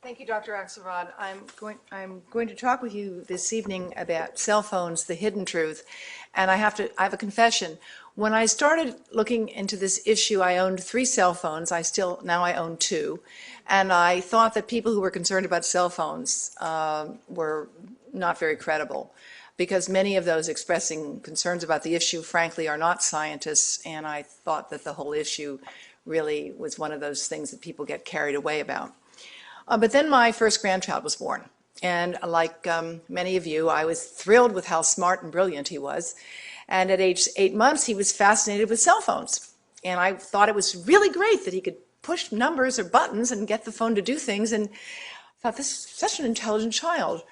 Thank you, Dr. Axelrod. I'm going to talk with you this evening about cell phones, the hidden truth. And I have a confession. When I started looking into this issue, I owned 3 cell phones. Now I own 2. And I thought that people who were concerned about cell phones were not very credible, because many of those expressing concerns about the issue, frankly, are not scientists. And I thought that the whole issue really was one of those things that people get carried away about. But then my first grandchild was born, and like many of you, I was thrilled with how smart and brilliant he was. And at age 8 months, he was fascinated with cell phones. And I thought it was really great that he could push numbers or buttons and get the phone to do things, and I thought, this is such an intelligent child.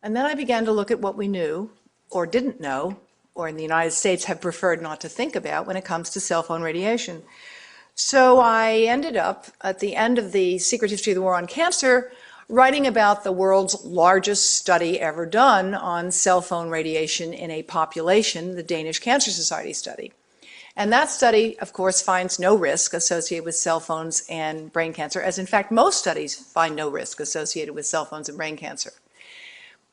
And then I began to look at what we knew, or didn't know, or in the United States have preferred not to think about when it comes to cell phone radiation. So I ended up, at the end of the Secret History of the War on Cancer, writing about the world's largest study ever done on cell phone radiation in a population, the Danish Cancer Society study. And that study, of course, finds no risk associated with cell phones and brain cancer, as in fact most studies find no risk associated with cell phones and brain cancer.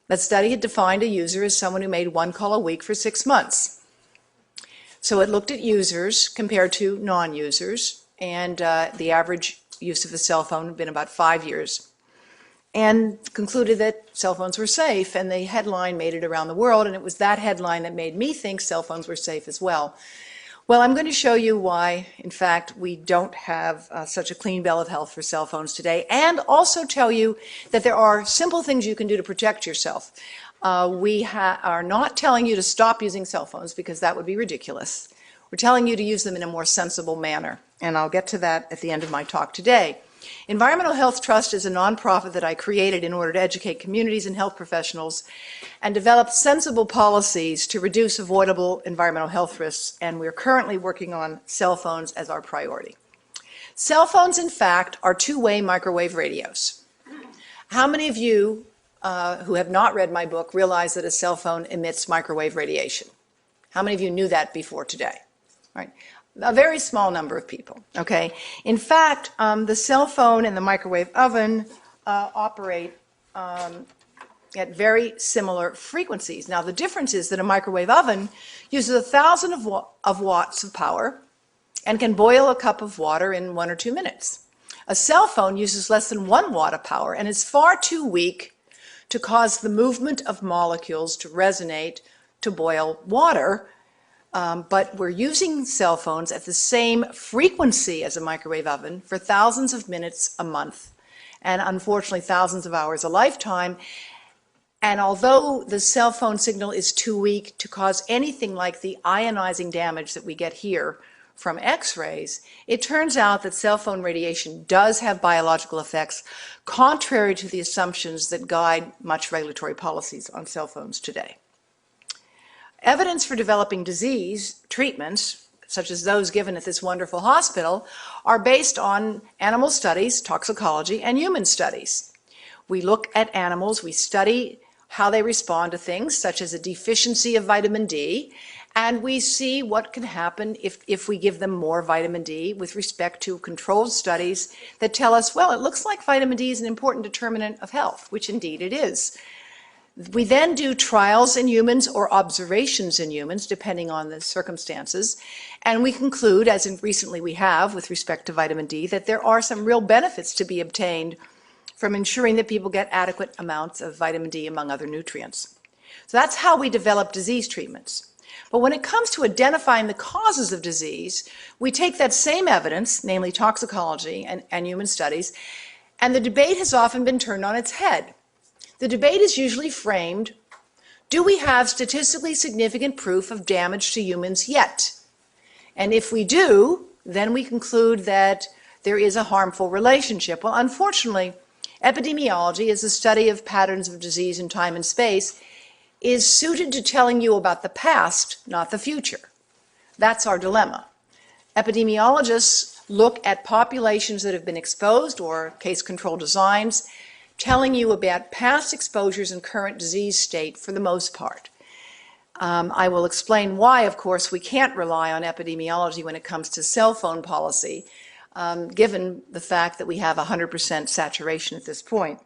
That study had defined a user as someone who made 1 call a week for 6 months. So it looked at users compared to non-users, and the average use of a cell phone had been about 5 years, and concluded that cell phones were safe, and the headline made it around the world, and it was that headline that made me think cell phones were safe as well. Well, I'm going to show you why, in fact, we don't have such a clean bill of health for cell phones today, and also tell you that there are simple things you can do to protect yourself. We are not telling you to stop using cell phones, because that would be ridiculous. We're telling you to use them in a more sensible manner, and I'll get to that at the end of my talk today. Environmental Health Trust is a nonprofit that I created in order to educate communities and health professionals and develop sensible policies to reduce avoidable environmental health risks, and we're currently working on cell phones as our priority. Cell phones, in fact, are two-way microwave radios. How many of you who have not read my book realize that a cell phone emits microwave radiation? How many of you knew that before today? Right. A very small number of people, okay? In fact, the cell phone and the microwave oven operate at very similar frequencies. Now, the difference is that a microwave oven uses 1,000 of watts of power and can boil a cup of water in 1 or 2 minutes. A cell phone uses less than 1 watt of power and is far too weak to cause the movement of molecules to resonate to boil water. But we're using cell phones at the same frequency as a microwave oven for thousands of minutes a month, and unfortunately thousands of hours a lifetime. And although the cell phone signal is too weak to cause anything like the ionizing damage that we get here from X-rays, it turns out that cell phone radiation does have biological effects, contrary to the assumptions that guide much regulatory policies on cell phones today. Evidence for developing disease treatments, such as those given at this wonderful hospital, are based on animal studies, toxicology, and human studies. We look at animals, we study how they respond to things, such as a deficiency of vitamin D, and we see what can happen if we give them more vitamin D with respect to controlled studies that tell us, well, it looks like vitamin D is an important determinant of health, which indeed it is. We then do trials in humans or observations in humans, depending on the circumstances, and we conclude, as recently we have with respect to vitamin D, that there are some real benefits to be obtained from ensuring that people get adequate amounts of vitamin D, among other nutrients. So that's how we develop disease treatments. But when it comes to identifying the causes of disease, we take that same evidence, namely toxicology and human studies, and the debate has often been turned on its head. The debate is usually framed, do we have statistically significant proof of damage to humans yet? And if we do, then we conclude that there is a harmful relationship. Well, unfortunately, epidemiology, as a study of patterns of disease in time and space, is suited to telling you about the past, not the future. That's our dilemma. Epidemiologists look at populations that have been exposed, or case control designs, telling you about past exposures and current disease state for the most part. I will explain why, of course, we can't rely on epidemiology when it comes to cell phone policy. given the fact that we have 100% saturation at this point.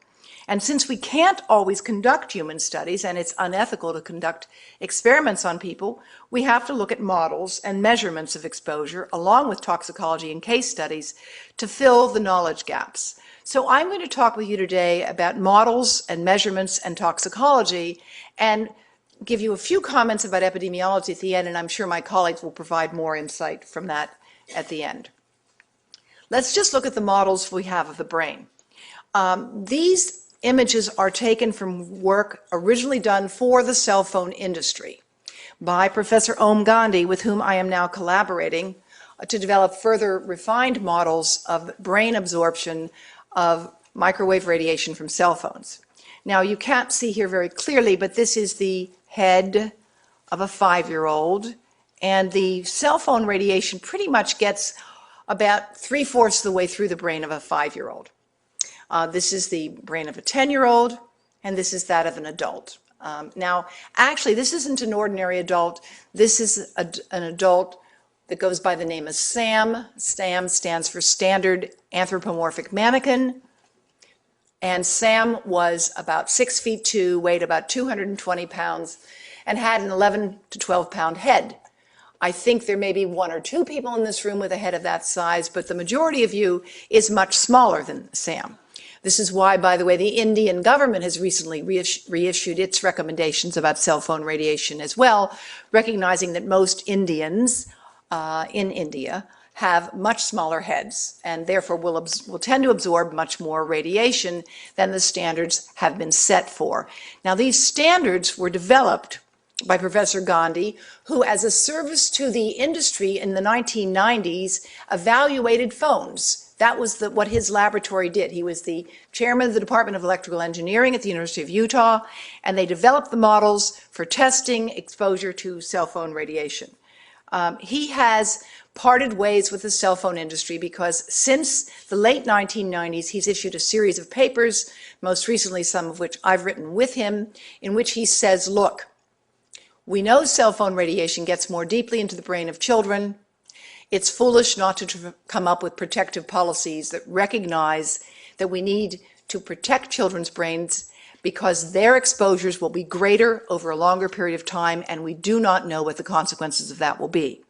And since we can't always conduct human studies, and it's unethical to conduct experiments on people, we have to look at models and measurements of exposure, along with toxicology and case studies, to fill the knowledge gaps. So I'm going to talk with you today about models and measurements and toxicology, and give you a few comments about epidemiology at the end, and I'm sure my colleagues will provide more insight from that at the end. Let's just look at the models we have of the brain. These images are taken from work originally done for the cell phone industry by Professor Om Gandhi, with whom I am now collaborating to develop further refined models of brain absorption of microwave radiation from cell phones. Now, you can't see here very clearly, but this is the head of a 5-year-old, and the cell phone radiation pretty much gets about 3/4 of the way through the brain of a 5-year-old. This is the brain of a 10-year-old, and this is that of an adult. Now, actually, this isn't an ordinary adult. This is an adult that goes by the name of SAM. SAM stands for Standard Anthropomorphic Mannequin. And Sam was about 6'2", weighed about 220 pounds, and had an 11 to 12 pound head. I think there may be 1 or 2 people in this room with a head of that size, but the majority of you is much smaller than Sam. This is why, by the way, the Indian government has recently reissued its recommendations about cell phone radiation as well, recognizing that most Indians in India have much smaller heads and therefore will tend to absorb much more radiation than the standards have been set for. Now, these standards were developed by Professor Gandhi, who, as a service to the industry in the 1990s, evaluated phones. That was what his laboratory did. He was the chairman of the Department of Electrical Engineering at the University of Utah, and they developed the models for testing exposure to cell phone radiation. He has parted ways with the cell phone industry because since the late 1990s, he's issued a series of papers, most recently some of which I've written with him, in which he says, look, we know cell phone radiation gets more deeply into the brain of children. It's foolish not to come up with protective policies that recognize that we need to protect children's brains because their exposures will be greater over a longer period of time, and we do not know what the consequences of that will be.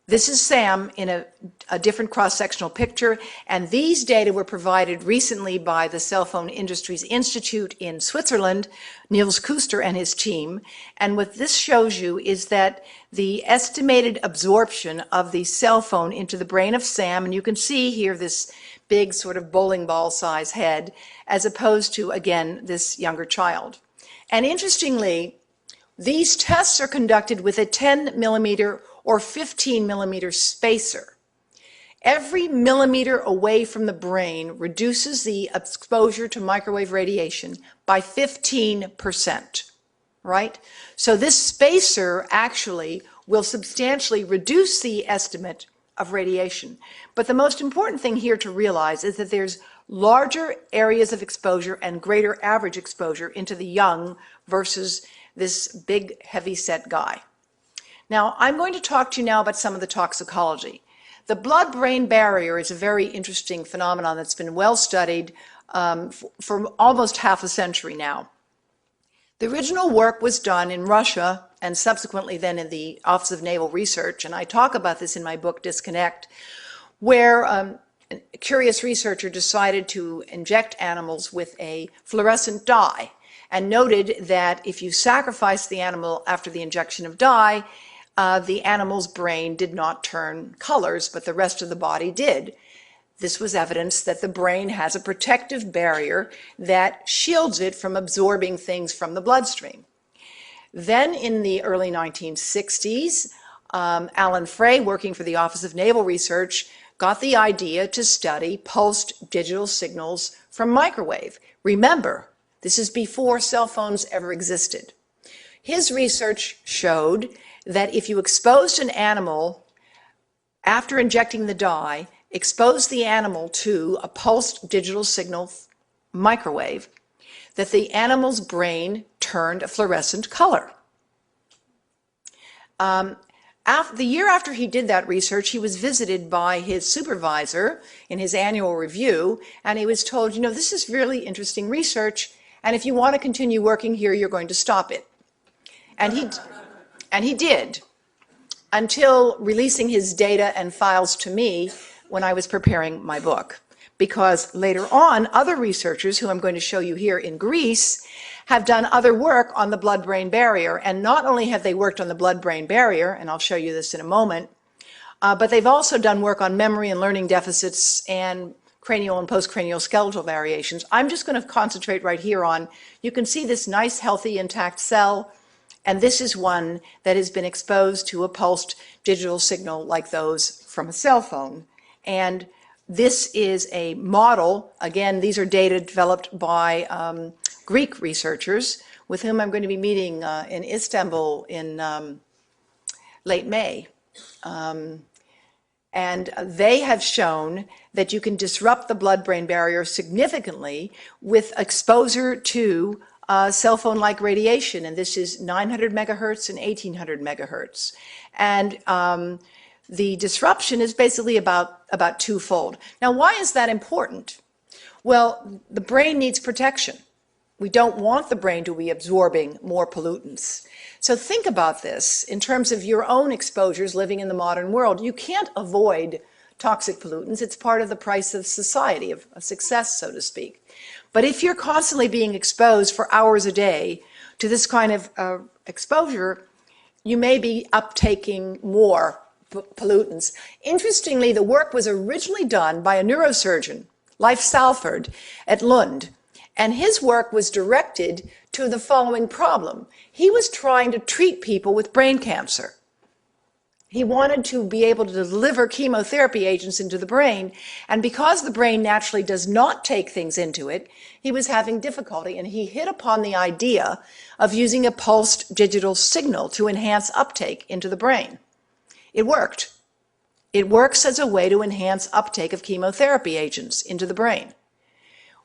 This is Sam in a different cross-sectional picture, and these data were provided recently by the Cell Phone Industries Institute in Switzerland, Niels Kuster and his team. And what this shows you is that the estimated absorption of the cell phone into the brain of Sam, and you can see here this big sort of bowling ball size head, as opposed to, again, this younger child. And interestingly, these tests are conducted with a 10 millimeter or 15 millimeter spacer. Every millimeter away from the brain reduces the exposure to microwave radiation by 15%, right? So this spacer actually will substantially reduce the estimate of radiation. But the most important thing here to realize is that there's larger areas of exposure and greater average exposure into the young versus this big, heavy-set guy. Now, I'm going to talk to you now about some of the toxicology. The blood-brain barrier is a very interesting phenomenon that's been well studied for almost half a century now. The original work was done in Russia and subsequently then in the Office of Naval Research, and I talk about this in my book, Disconnect, where a curious researcher decided to inject animals with a fluorescent dye and noted that if you sacrifice the animal after the injection of dye, the animal's brain did not turn colors, but the rest of the body did. This was evidence that the brain has a protective barrier that shields it from absorbing things from the bloodstream. Then in the early 1960s, Alan Frey, working for the Office of Naval Research, got the idea to study pulsed digital signals from microwave. Remember, this is before cell phones ever existed. His research showed that if you exposed an animal after injecting the dye, exposed the animal to a pulsed digital signal microwave, that the animal's brain turned a fluorescent color. The year after he did that research, he was visited by his supervisor in his annual review, and he was told, you know, this is really interesting research, and if you want to continue working here, you're going to stop it. And he did, until releasing his data and files to me when I was preparing my book. Because later on, other researchers, who I'm going to show you here in Greece, have done other work on the blood-brain barrier. And not only have they worked on the blood-brain barrier, and I'll show you this in a moment, but they've also done work on memory and learning deficits and cranial and postcranial skeletal variations. I'm just going to concentrate right here on, you can see this nice, healthy, intact cell, and this is one that has been exposed to a pulsed digital signal like those from a cell phone. And this is a model. Again, these are data developed by Greek researchers with whom I'm going to be meeting in Istanbul in late May. And they have shown that you can disrupt the blood-brain barrier significantly with exposure to cell phone-like radiation. And this is 900 megahertz and 1800 megahertz. And the disruption is basically about twofold. Now, why is that important? Well, the brain needs protection. We don't want the brain to be absorbing more pollutants. So think about this in terms of your own exposures living in the modern world. You can't avoid toxic pollutants. It's part of the price of society, of success, so to speak. But if you're constantly being exposed for hours a day to this kind of exposure, you may be uptaking more pollutants. Interestingly, the work was originally done by a neurosurgeon, Leif Salford, at Lund. And his work was directed to the following problem. He was trying to treat people with brain cancer. He wanted to be able to deliver chemotherapy agents into the brain, and because the brain naturally does not take things into it, he was having difficulty, and he hit upon the idea of using a pulsed digital signal to enhance uptake into the brain. It worked. It works as a way to enhance uptake of chemotherapy agents into the brain.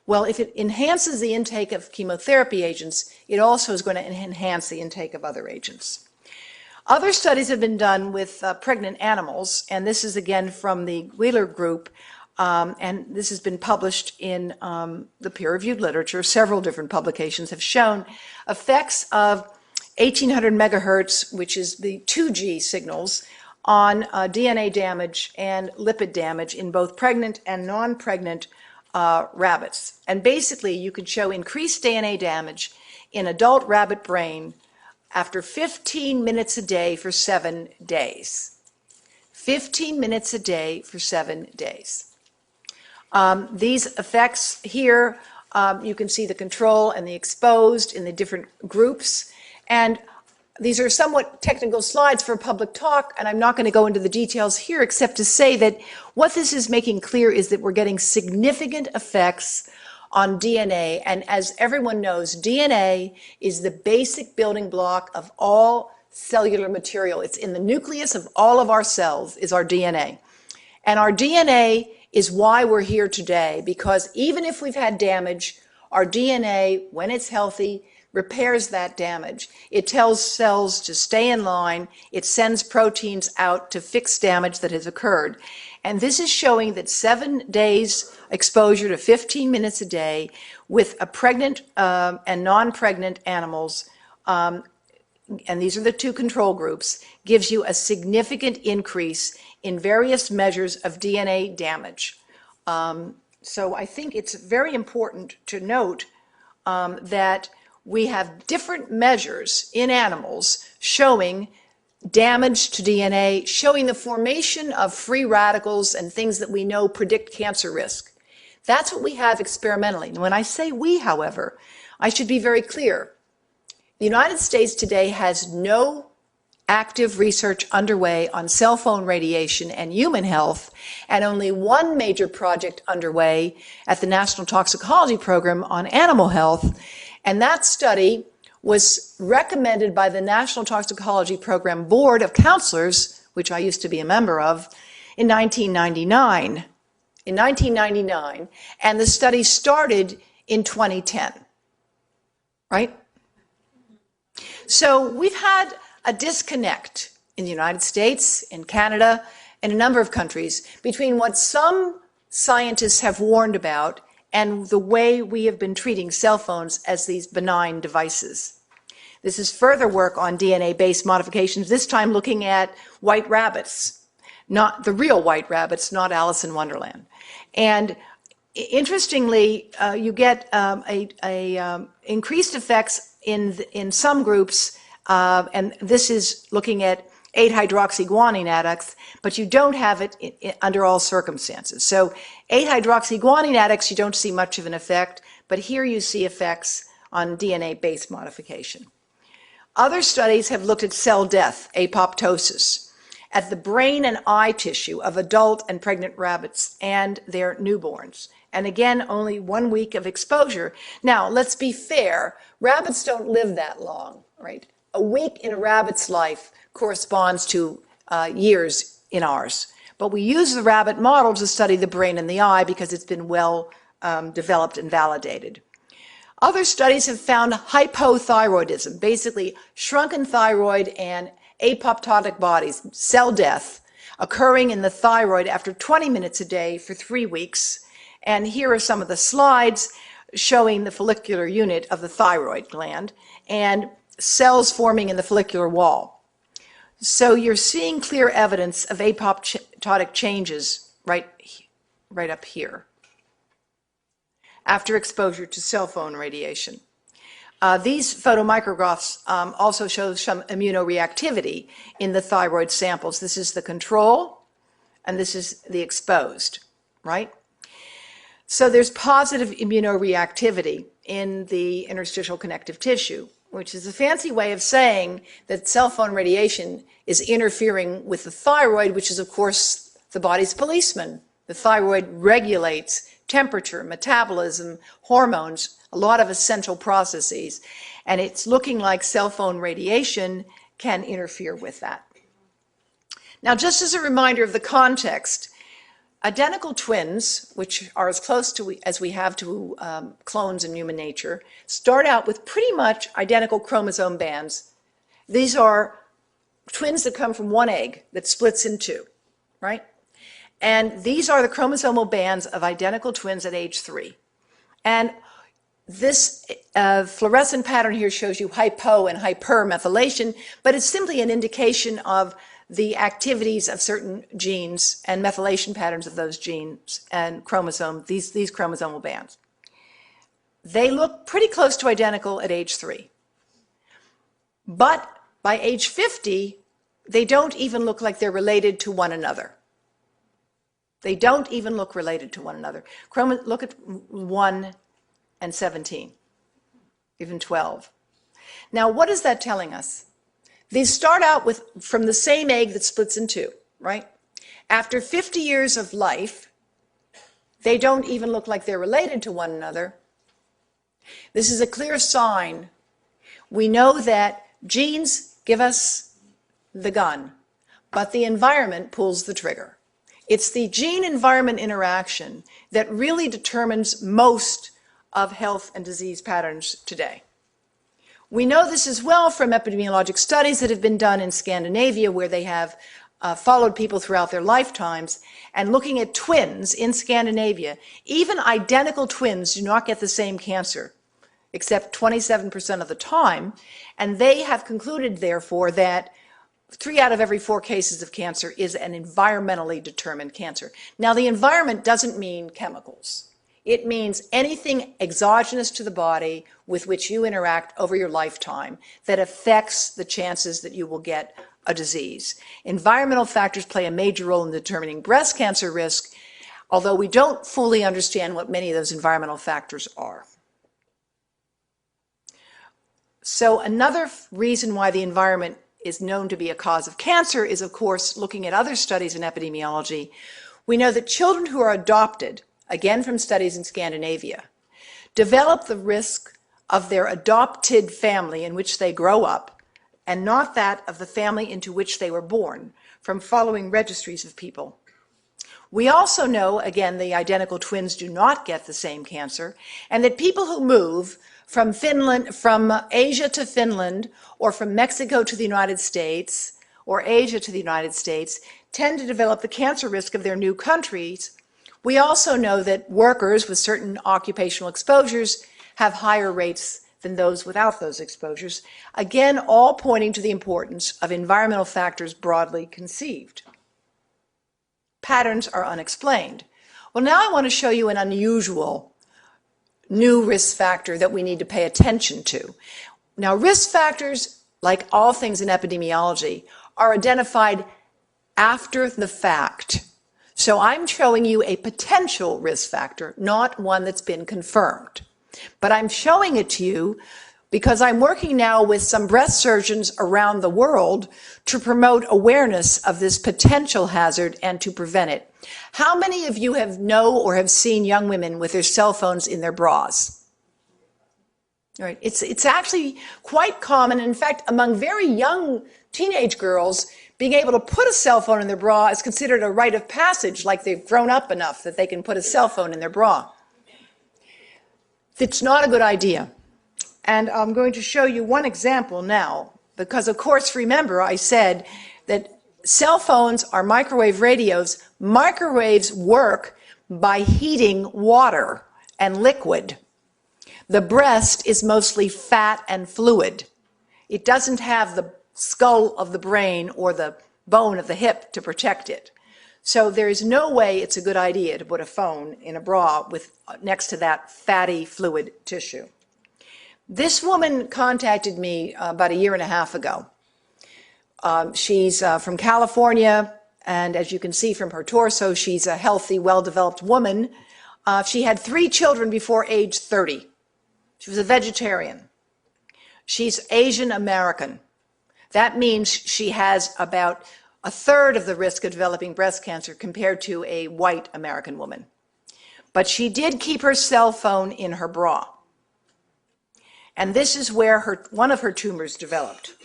Well, if it enhances the intake of chemotherapy agents, it also is going to enhance the intake of other agents. Other studies have been done with pregnant animals, and this is again from the Wheeler group, and this has been published in the peer-reviewed literature. Several different publications have shown effects of 1800 megahertz, which is the 2G signals, on DNA damage and lipid damage in both pregnant and non-pregnant rabbits. And basically, you can show increased DNA damage in adult rabbit brain after 15 minutes a day for 7 days. 15 minutes a day for 7 days. These effects here, you can see the control and the exposed in the different groups. And these are somewhat technical slides for public talk, and I'm not going to go into the details here except to say that what this is making clear is that we're getting significant effects on DNA. And as everyone knows, DNA is the basic building block of all cellular material. It's in the nucleus of all of our cells is our DNA. And our DNA is why we're here today, because even if we've had damage, our DNA, when it's healthy, repairs that damage. It tells cells to stay in line. It sends proteins out to fix damage that has occurred. And this is showing that 7 days exposure to 15 minutes a day with a pregnant and non-pregnant animals, and these are the two control groups, gives you a significant increase in various measures of DNA damage. So I think it's very important to note that we have different measures in animals showing damage to DNA, showing the formation of free radicals and things that we know predict cancer risk. That's what we have experimentally. And when I say we, however, I should be very clear. The United States today has no active research underway on cell phone radiation and human health, and only one major project underway at the National Toxicology Program on animal health. And that study was recommended by the National Toxicology Program Board of Counselors, which I used to be a member of, in 1999. In 1999, and the study started in 2010, right? So we've had a disconnect in the United States, in Canada, and a number of countries between what some scientists have warned about and the way we have been treating cell phones as these benign devices. This is further work on DNA-based modifications, this time looking at white rabbits, not the real white rabbits, not Alice in Wonderland. And interestingly, you get increased effects in some groups, and this is looking at 8-hydroxyguanine addicts, but you don't have it under all circumstances. So 8-hydroxyguanine addicts, you don't see much of an effect, but here you see effects on DNA-based modification. Other studies have looked at cell death, apoptosis, at the brain and eye tissue of adult and pregnant rabbits and their newborns. And again, only 1 week of exposure. Now, let's be fair, rabbits don't live that long, right? A week in a rabbit's life corresponds to years in ours. But we use the rabbit model to study the brain and the eye because it's been well developed and validated. Other studies have found hypothyroidism, basically shrunken thyroid and apoptotic bodies, cell death, occurring in the thyroid after 20 minutes a day for 3 weeks. And here are some of the slides showing the follicular unit of the thyroid gland and cells forming in the follicular wall. So you're seeing clear evidence of apoptotic changes right up here after exposure to cell phone radiation. These photomicrographs also show some immunoreactivity in the thyroid samples. This is the control, and this is the exposed, right? So there's positive immunoreactivity in the interstitial connective tissue, which is a fancy way of saying that cell phone radiation is interfering with the thyroid, which is, of course, the body's policeman. The thyroid regulates temperature, metabolism, hormones, a lot of essential processes, and it's looking like cell phone radiation can interfere with that. Now, just as a reminder of the context, identical twins, which are as close to as we have to clones in human nature, start out with pretty much identical chromosome bands. These are twins that come from one egg that splits in two, right? And these are the chromosomal bands of identical twins at age 3. And this fluorescent pattern here shows you hypo and hypermethylation, but it's simply an indication of the activities of certain genes and methylation patterns of those genes and chromosomes, these chromosomal bands. They look pretty close to identical at age 3. But by age 50, they don't even look like they're related to one another. They don't even look related to one another. Look at 1 and 17, even 12. Now, what is that telling us? These start out from the same egg that splits in two, right? After 50 years of life, they don't even look like they're related to one another. This is a clear sign. We know that genes give us the gun, but the environment pulls the trigger. It's the gene-environment interaction that really determines most of health and disease patterns today. We know this as well from epidemiologic studies that have been done in Scandinavia, where they have followed people throughout their lifetimes, and looking at twins in Scandinavia. Even identical twins do not get the same cancer, except 27% of the time, and they have concluded, therefore, that 3 out of every 4 cases of cancer is an environmentally determined cancer. Now, the environment doesn't mean chemicals. It means anything exogenous to the body with which you interact over your lifetime that affects the chances that you will get a disease. Environmental factors play a major role in determining breast cancer risk, although we don't fully understand what many of those environmental factors are. So another reason why the environment is known to be a cause of cancer is, of course, looking at other studies in epidemiology. We know that children who are adopted, again from studies in Scandinavia, develop the risk of their adopted family in which they grow up, and not that of the family into which they were born, from following registries of people. We also know, again, the identical twins do not get the same cancer, and that people who move from Asia to Finland, or from Mexico to the United States, or Asia to the United States tend to develop the cancer risk of their new countries, we also know that workers with certain occupational exposures have higher rates than those without those exposures, again, all pointing to the importance of environmental factors broadly conceived. Patterns are unexplained. Well, now I want to show you an unusual new risk factor that we need to pay attention to. Now, risk factors, like all things in epidemiology, are identified after the fact. So I'm showing you a potential risk factor, not one that's been confirmed. But I'm showing it to you because I'm working now with some breast surgeons around the world to promote awareness of this potential hazard and to prevent it. How many of you know or have seen young women with their cell phones in their bras? All right. It's actually quite common. In fact, among very young teenage girls, being able to put a cell phone in their bra is considered a rite of passage, like they've grown up enough that they can put a cell phone in their bra. It's not a good idea. And I'm going to show you one example now, because of course, remember, I said that cell phones are microwave radios. Microwaves work by heating water and liquid. The breast is mostly fat and fluid. It doesn't have the skull of the brain or the bone of the hip to protect it. So there is no way it's a good idea to put a phone in a bra with next to that fatty fluid tissue. This woman contacted me about a year and a half ago. She's from California, and as you can see from her torso, she's a healthy, well-developed woman. She had 3 children before age 30. She was a vegetarian. She's Asian American. That means she has about a third of the risk of developing breast cancer compared to a white American woman. But she did keep her cell phone in her bra. And this is where one of her tumors developed.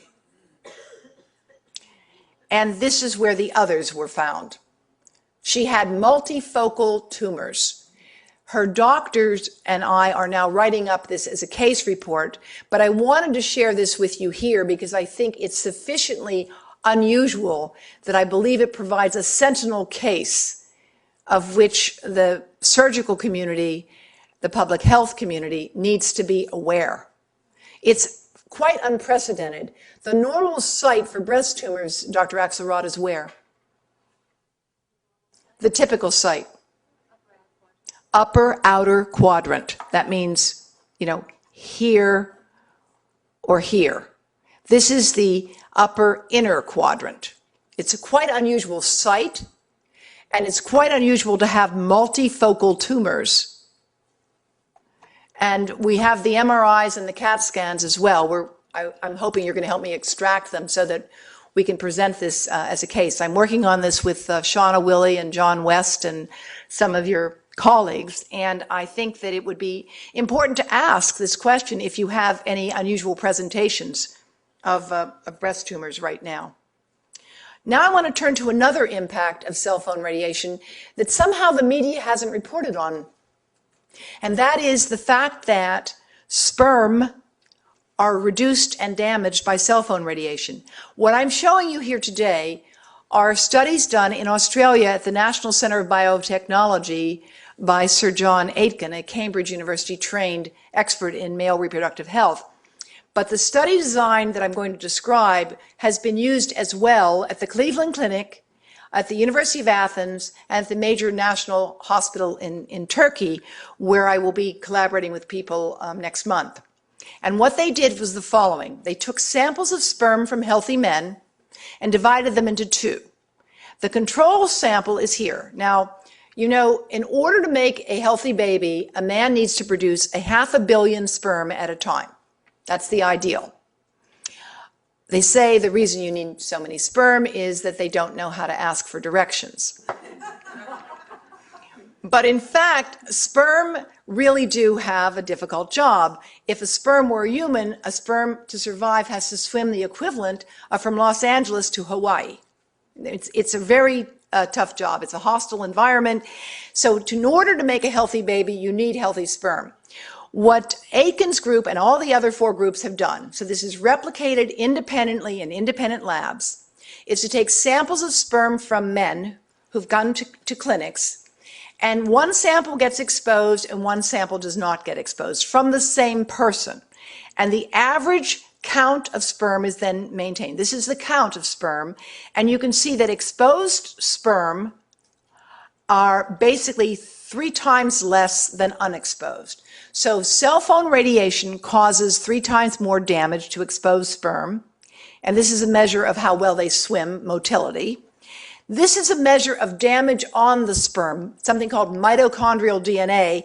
And this is where the others were found. She had multifocal tumors. Her doctors and I are now writing up this as a case report, but I wanted to share this with you here because I think it's sufficiently unusual that I believe it provides a sentinel case of which the surgical community, the public health community, needs to be aware. It's quite unprecedented. The normal site for breast tumors, Dr. Axelrod, is where? The typical site. Upper outer quadrant. That means, here or here. This is the upper inner quadrant. It's a quite unusual site, and it's quite unusual to have multifocal tumors. And we have the MRIs and the CAT scans as well. I'm hoping you're going to help me extract them so that we can present this as a case. I'm working on this with Shauna Willey and John West and some of your colleagues, and I think that it would be important to ask this question if you have any unusual presentations of breast tumors right now. Now I want to turn to another impact of cell phone radiation that somehow the media hasn't reported on, and that is the fact that sperm are reduced and damaged by cell phone radiation. What I'm showing you here today are studies done in Australia at the National Centre of Biotechnology by Sir John Aitken, a Cambridge University trained expert in male reproductive health. But the study design that I'm going to describe has been used as well at the Cleveland Clinic, at the University of Athens, and at the major national hospital in Turkey, where I will be collaborating with people next month. And what they did was the following. They took samples of sperm from healthy men and divided them into 2. The control sample is here. Now, in order to make a healthy baby, a man needs to produce 500 million sperm at a time. That's the ideal. They say the reason you need so many sperm is that they don't know how to ask for directions. But in fact, sperm really do have a difficult job. If a sperm were a human, a sperm to survive has to swim the equivalent of from Los Angeles to Hawaii. It's a very tough job. It's a hostile environment. So in order to make a healthy baby, you need healthy sperm. What Aitken's group and all the other 4 groups have done, so this is replicated independently in independent labs, is to take samples of sperm from men who've gone to clinics, and one sample gets exposed and one sample does not get exposed from the same person. And the average count of sperm is then maintained. This is the count of sperm, and you can see that exposed sperm are basically 3 times less than unexposed. So cell phone radiation causes 3 times more damage to exposed sperm, and this is a measure of how well they swim, motility. This is a measure of damage on the sperm, something called mitochondrial DNA.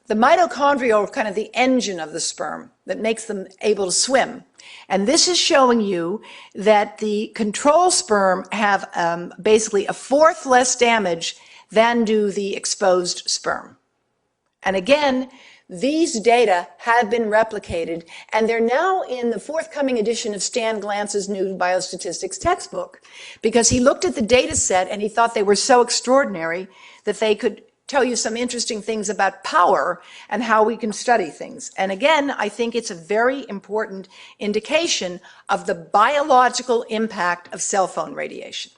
The mitochondria are kind of the engine of the sperm that makes them able to swim. And this is showing you that the control sperm have basically a 1/4 less damage than do the exposed sperm. And again, these data have been replicated, and they're now in the forthcoming edition of Stan Glance's new biostatistics textbook, because he looked at the data set and he thought they were so extraordinary that they could tell you some interesting things about power and how we can study things. And again, I think it's a very important indication of the biological impact of cell phone radiation.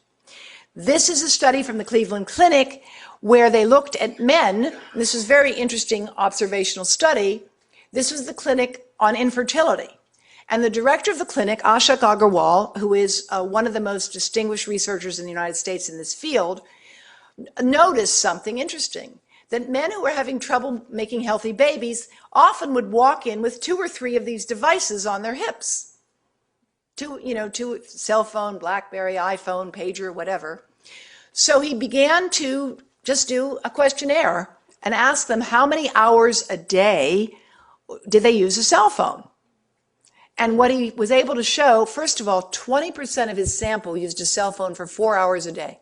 This is a study from the Cleveland Clinic where they looked at men. This was a very interesting observational study. This was the clinic on infertility. And the director of the clinic, Ashok Agarwal, who is one of the most distinguished researchers in the United States in this field, noticed something interesting, that men who were having trouble making healthy babies often would walk in with 2 or 3 of these devices on their hips. Two cell phone, BlackBerry, iPhone, pager, whatever. So he began to just do a questionnaire and ask them how many hours a day did they use a cell phone. And what he was able to show, first of all, 20% of his sample used a cell phone for 4 hours a day.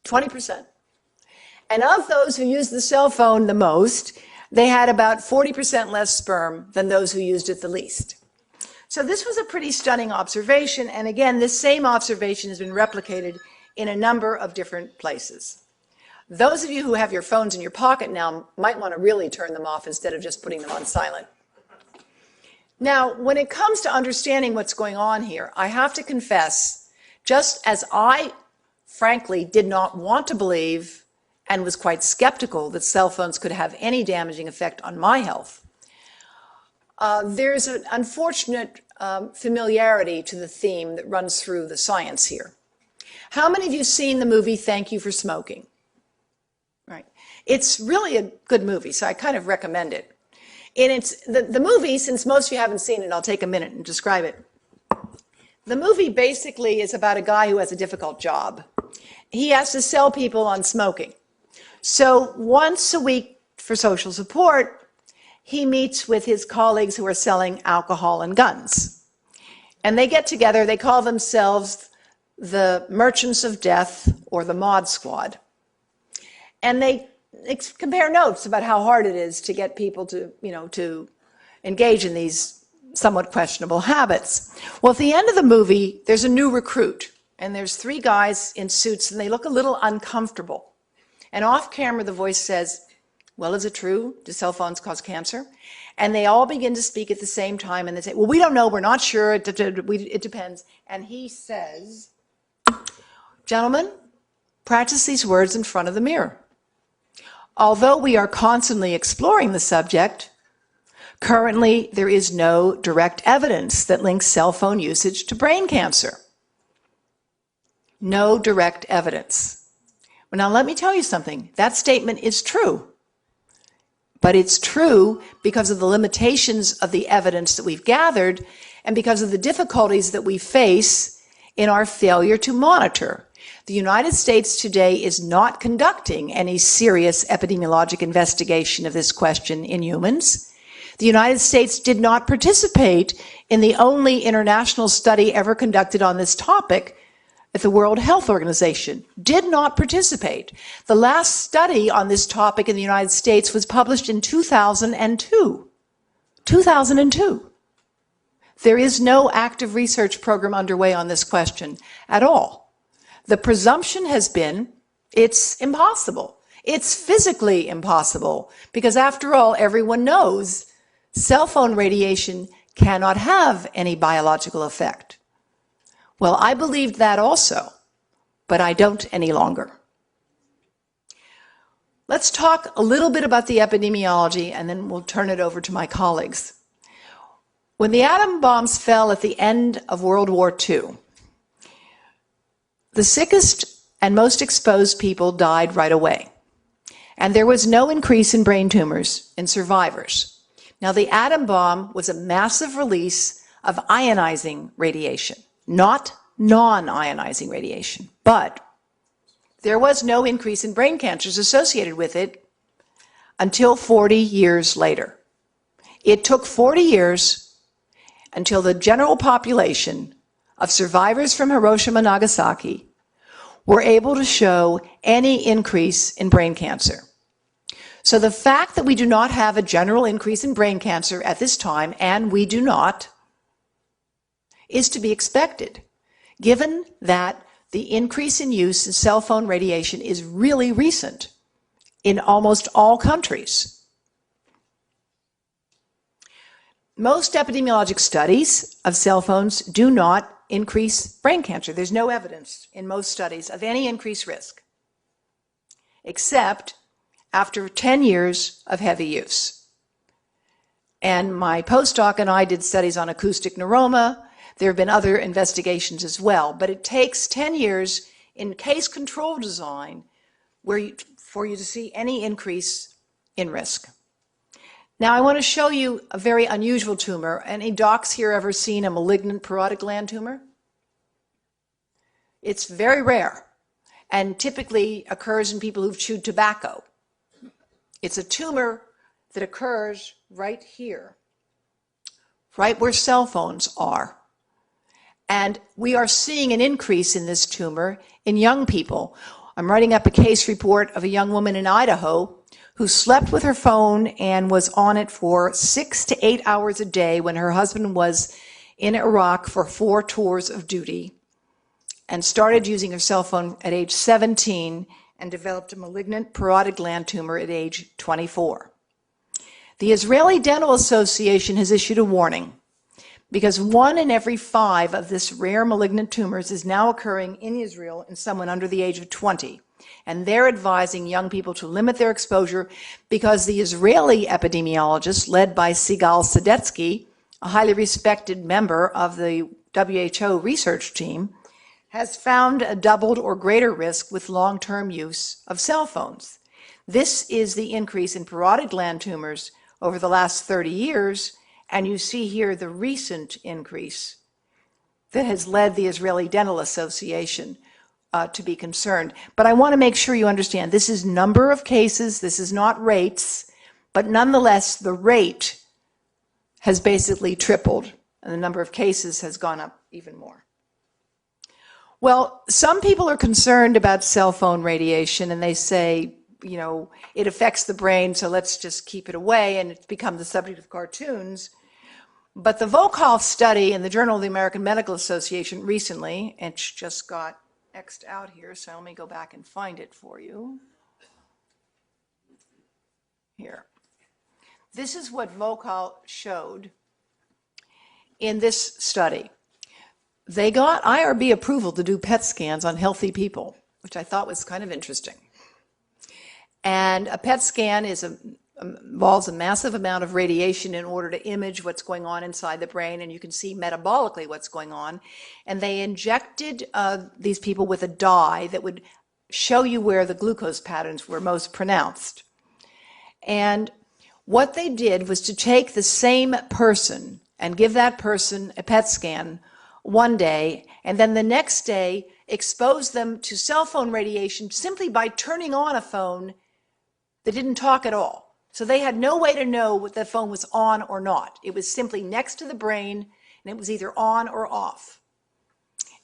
20%. And of those who used the cell phone the most, they had about 40% less sperm than those who used it the least. So this was a pretty stunning observation, and again, this same observation has been replicated in a number of different places. Those of you who have your phones in your pocket now might want to really turn them off instead of just putting them on silent. Now, when it comes to understanding what's going on here, I have to confess, just as I frankly did not want to believe and was quite skeptical that cell phones could have any damaging effect on my health, there's an unfortunate familiarity to the theme that runs through the science here. How many of you have seen the movie Thank You for Smoking? Right. It's really a good movie, so I kind of recommend it. And it's the movie, since most of you haven't seen it, I'll take a minute and describe it. The movie basically is about a guy who has a difficult job. He has to sell people on smoking. So once a week for social support, he meets with his colleagues who are selling alcohol and guns. And they get together, they call themselves the Merchants of Death or the Mod Squad. And they compare notes about how hard it is to get people to, to engage in these somewhat questionable habits. Well, at the end of the movie, there's a new recruit, and there's 3 guys in suits, and they look a little uncomfortable. And off camera, the voice says, well, is it true? Do cell phones cause cancer? And they all begin to speak at the same time, and they say, well, we don't know, we're not sure, it depends. And he says, gentlemen, practice these words in front of the mirror. Although we are constantly exploring the subject, currently there is no direct evidence that links cell phone usage to brain cancer. No direct evidence. Well, now let me tell you something. That statement is true. But it's true because of the limitations of the evidence that we've gathered and because of the difficulties that we face in our failure to monitor. The United States today is not conducting any serious epidemiologic investigation of this question in humans. The United States did not participate in the only international study ever conducted on this topic at the World Health Organization. Did not participate. The last study on this topic in the United States was published in 2002. 2002. There is no active research program underway on this question at all. The presumption has been it's impossible. It's physically impossible because, after all, everyone knows cell phone radiation cannot have any biological effect. Well, I believed that also, but I don't any longer. Let's talk a little bit about the epidemiology, and then we'll turn it over to my colleagues. When the atom bombs fell at the end of World War II, the sickest and most exposed people died right away, and there was no increase in brain tumors in survivors. Now, the atom bomb was a massive release of ionizing radiation, not non-ionizing radiation, but there was no increase in brain cancers associated with it until 40 years later. It took 40 years until the general population of survivors from Hiroshima and Nagasaki were able to show any increase in brain cancer. So the fact that we do not have a general increase in brain cancer at this time, and we do not, is to be expected, given that the increase in use in cell phone radiation is really recent in almost all countries. Most epidemiologic studies of cell phones do not increase brain cancer. There's no evidence in most studies of any increased risk, except after 10 years of heavy use. And my postdoc and I did studies on acoustic neuroma. There have been other investigations as well, but it takes 10 years in case control design for you to see any increase in risk. Now, I want to show you a very unusual tumor. Any docs here ever seen a malignant parotid gland tumor? It's very rare and typically occurs in people who've chewed tobacco. It's a tumor that occurs right here, right where cell phones are. And we are seeing an increase in this tumor in young people. I'm writing up a case report of a young woman in Idaho who slept with her phone and was on it for 6 to 8 hours a day when her husband was in Iraq for 4 tours of duty, and started using her cell phone at age 17 and developed a malignant parotid gland tumor at age 24. The Israeli Dental Association has issued a warning because 1 in every 5 of this rare malignant tumors is now occurring in Israel in someone under the age of 20. And they're advising young people to limit their exposure because the Israeli epidemiologist, led by Sigal Sadetsky, a highly respected member of the WHO research team, has found a doubled or greater risk with long-term use of cell phones. This is the increase in parotid gland tumors over the last 30 years, and you see here the recent increase that has led the Israeli Dental Association to be concerned. But I want to make sure you understand, this is number of cases, this is not rates, but nonetheless, the rate has basically tripled, and the number of cases has gone up even more. Well, some people are concerned about cell phone radiation, and they say, you know, it affects the brain, so let's just keep it away, and it's become the subject of cartoons. But the Volkow study in the Journal of the American Medical Association recently, and it just got X'd out here, so let me go back and find it for you. Here. This is what Volkow showed in this study. They got IRB approval to do PET scans on healthy people, which I thought was kind of interesting. And a PET scan involves a massive amount of radiation in order to image what's going on inside the brain, and you can see metabolically what's going on. And they injected these people with a dye that would show you where the glucose patterns were most pronounced. And what they did was to take the same person and give that person a PET scan one day, and then the next day expose them to cell phone radiation simply by turning on a phone that didn't talk at all. So they had no way to know what the phone was on or not. It was simply next to the brain, and it was either on or off.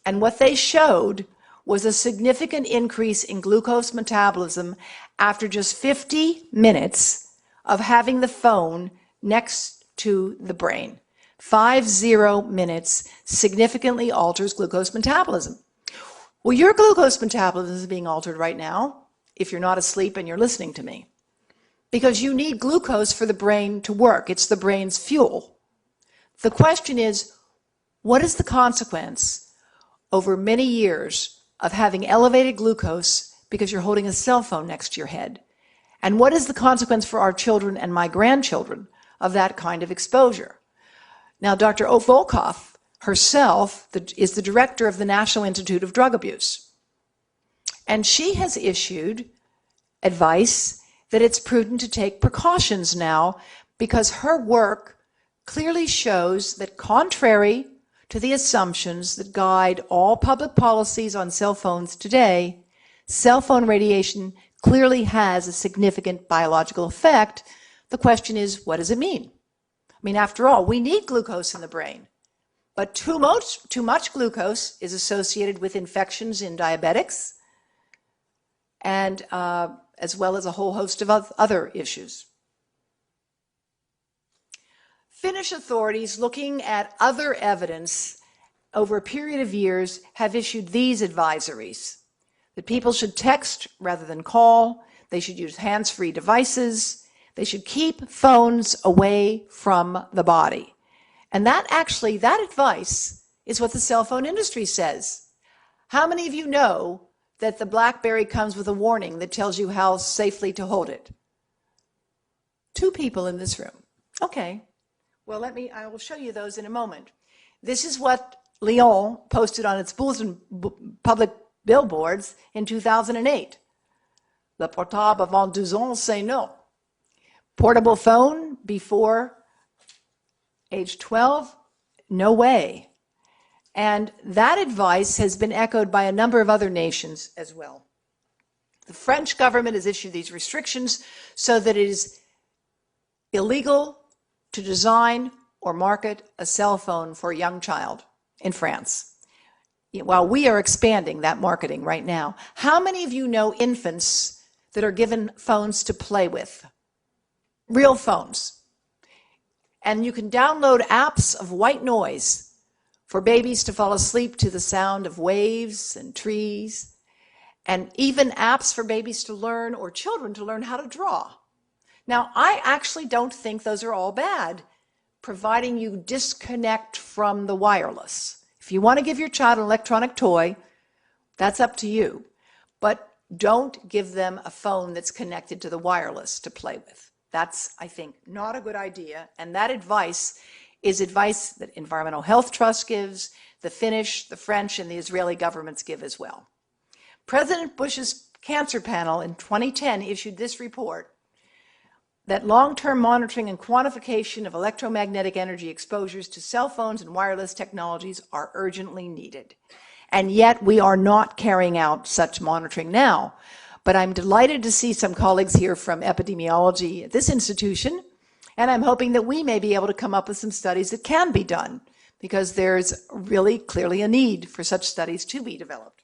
And what they showed was a significant increase in glucose metabolism after just 50 minutes of having the phone next to the brain. 50 minutes significantly alters glucose metabolism. Well, your glucose metabolism is being altered right now if you're not asleep and you're listening to me, because you need glucose for the brain to work. It's the brain's fuel. The question is, what is the consequence over many years of having elevated glucose because you're holding a cell phone next to your head. And what is the consequence for our children and my grandchildren of that kind of exposure? Now, Dr. Volkoff herself is the director of the National Institute of Drug Abuse. And she has issued advice that it's prudent to take precautions now because her work clearly shows that, contrary to the assumptions that guide all public policies on cell phones today, cell phone radiation clearly has a significant biological effect. The question is, what does it mean? I mean, after all, we need glucose in the brain, but too much glucose is associated with infections in diabetics and as well as a whole host of other issues. Finnish authorities, looking at other evidence over a period of years, have issued these advisories: that people should text rather than call, they should use hands-free devices, they should keep phones away from the body. And that advice is what the cell phone industry says. How many of you know that the BlackBerry comes with a warning that tells you how safely to hold it? 2 people in this room. Okay. Well, I will show you those in a moment. This is what Lyon posted on its bulletin public billboards in 2008. Le portable avant 12 ans, c'est non. Portable phone before age 12, no way. And that advice has been echoed by a number of other nations as well. The French government has issued these restrictions so that it is illegal to design or market a cell phone for a young child in France, while we are expanding that marketing right now. How many of you know infants that are given phones to play with? Real phones. And you can download apps of white noise for babies to fall asleep to the sound of waves and trees, and even apps for babies to learn, or children to learn, how to draw. Now, I actually don't think those are all bad, providing you disconnect from the wireless. If you want to give your child an electronic toy, that's up to you. But don't give them a phone that's connected to the wireless to play with. That's, I think, not a good idea. And that advice is advice that Environmental Health Trust gives, the Finnish, the French, and the Israeli governments give as well. President Bush's Cancer Panel in 2010 issued this report that long-term monitoring and quantification of electromagnetic energy exposures to cell phones and wireless technologies are urgently needed. And yet we are not carrying out such monitoring now. But I'm delighted to see some colleagues here from epidemiology at this institution, and I'm hoping that we may be able to come up with some studies that can be done, because there's really clearly a need for such studies to be developed.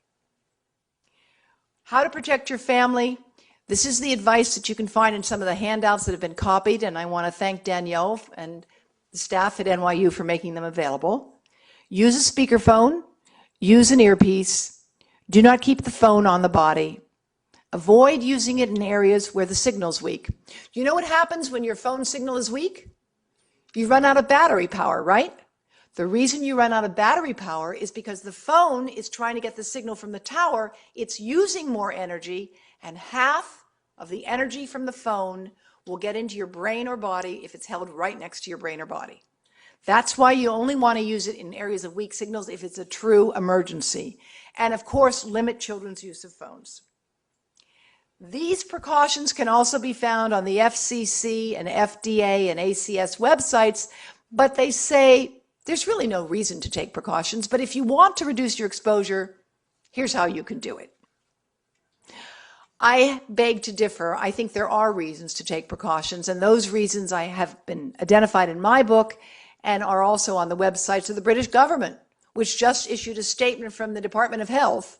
How to protect your family. This is the advice that you can find in some of the handouts that have been copied, and I want to thank Danielle and the staff at NYU for making them available. Use a speakerphone, use an earpiece, do not keep the phone on the body. Avoid using it in areas where the signal's weak. You know what happens when your phone signal is weak? You run out of battery power, right? The reason you run out of battery power is because the phone is trying to get the signal from the tower. It's using more energy, and half of the energy from the phone will get into your brain or body if it's held right next to your brain or body. That's why you only want to use it in areas of weak signals if it's a true emergency. And of course, limit children's use of phones. These precautions can also be found on the FCC and FDA and ACS websites, but they say there's really no reason to take precautions. But if you want to reduce your exposure, here's how you can do it. I beg to differ. I think there are reasons to take precautions, and those reasons I have been identified in my book and are also on the websites of the British government, which just issued a statement from the Department of Health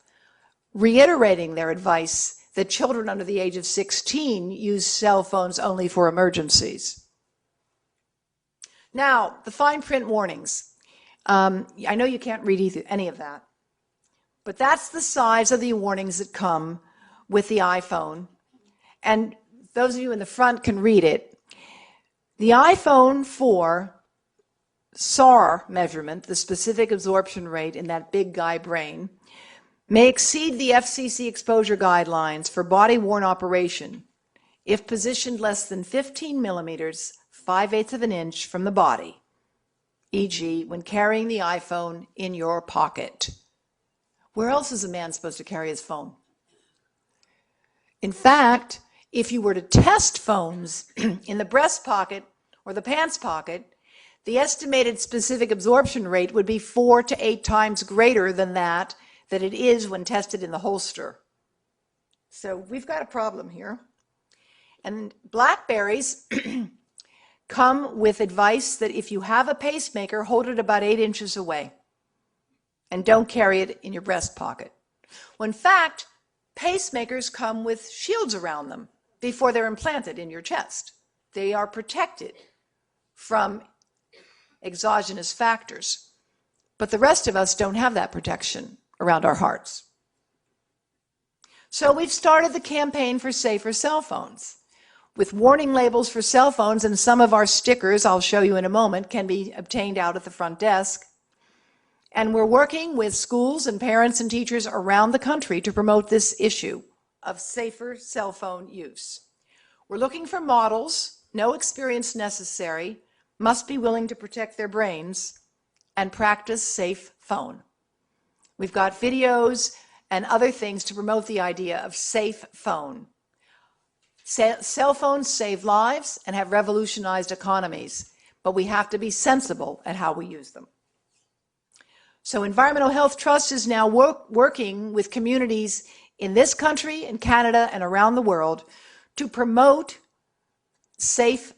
reiterating their advice that children under the age of 16 use cell phones only for emergencies. Now, the fine print warnings. I know you can't read any of that, but that's the size of the warnings that come with the iPhone. And those of you in the front can read it. The iPhone 4 SAR measurement, the specific absorption rate in that big guy brain, may exceed the FCC exposure guidelines for body-worn operation if positioned less than 15 millimeters, 5/8 of an inch from the body, e.g. when carrying the iPhone in your pocket. Where else is a man supposed to carry his phone? In fact, if you were to test phones in the breast pocket or the pants pocket, the estimated specific absorption rate would be 4 to 8 times greater than that it is when tested in the holster. So we've got a problem here. And BlackBerries come with advice that if you have a pacemaker, hold it about 8 inches away and don't carry it in your breast pocket. Well, in fact, pacemakers come with shields around them before they're implanted in your chest. They are protected from exogenous factors. But the rest of us don't have that protection around our hearts. So we've started the campaign for safer cell phones. With warning labels for cell phones, and some of our stickers, I'll show you in a moment, can be obtained out at the front desk. And we're working with schools and parents and teachers around the country to promote this issue of safer cell phone use. We're looking for models, no experience necessary, must be willing to protect their brains, and practice safe phone. We've got videos and other things to promote the idea of safe phone. Cell phones save lives and have revolutionized economies, but we have to be sensible at how we use them. So Environmental Health Trust is now working with communities in this country, in Canada, and around the world to promote safe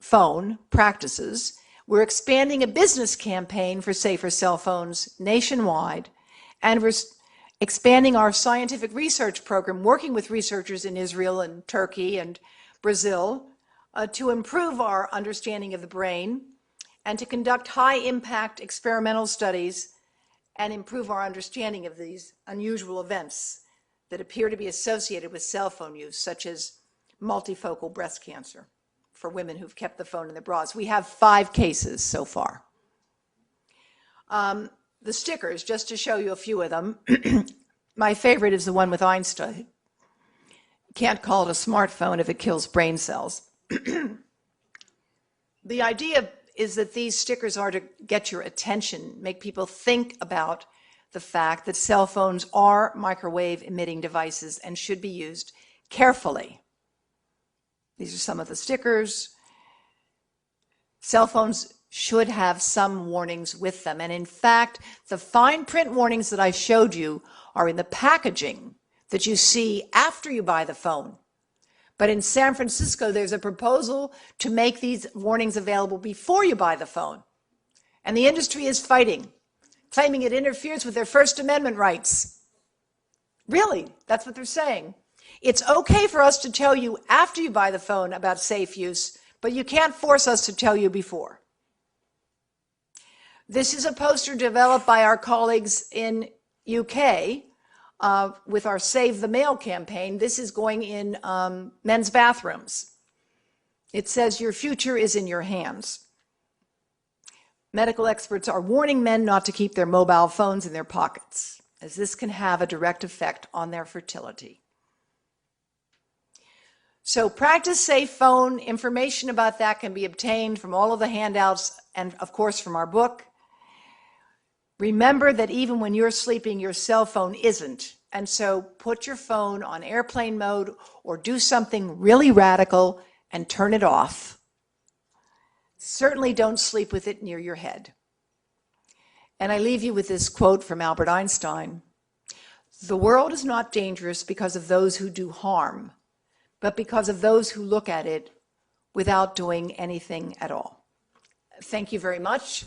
phone practices. We're expanding a business campaign for safer cell phones nationwide, and we're expanding our scientific research program, working with researchers in Israel and Turkey and Brazil to improve our understanding of the brain and to conduct high-impact experimental studies and improve our understanding of these unusual events that appear to be associated with cell phone use, such as multifocal breast cancer for women who've kept the phone in their bras. We have 5 cases so far. The stickers, just to show you a few of them. My favorite is the one with Einstein. Can't call it a smartphone if it kills brain cells. The idea is that these stickers are to get your attention, make people think about the fact that cell phones are microwave emitting devices and should be used carefully. These are some of the stickers. Cell phones should have some warnings with them. And in fact, the fine print warnings that I showed you are in the packaging that you see after you buy the phone. But in San Francisco, there's a proposal to make these warnings available before you buy the phone. And the industry is fighting, claiming it interferes with their First Amendment rights. Really, that's what they're saying. It's okay for us to tell you after you buy the phone about safe use, but you can't force us to tell you before. This is a poster developed by our colleagues in UK with our Save the Mail campaign. This is going in men's bathrooms. It says, "Your future is in your hands." Medical experts are warning men not to keep their mobile phones in their pockets, as this can have a direct effect on their fertility. So practice safe phone. Information about that can be obtained from all of the handouts and, of course, from our book. Remember that even when you're sleeping, your cell phone isn't. And so put your phone on airplane mode or do something really radical and turn it off. Certainly don't sleep with it near your head. And I leave you with this quote from Albert Einstein. "The world is not dangerous because of those who do harm, but because of those who look at it without doing anything at all." Thank you very much.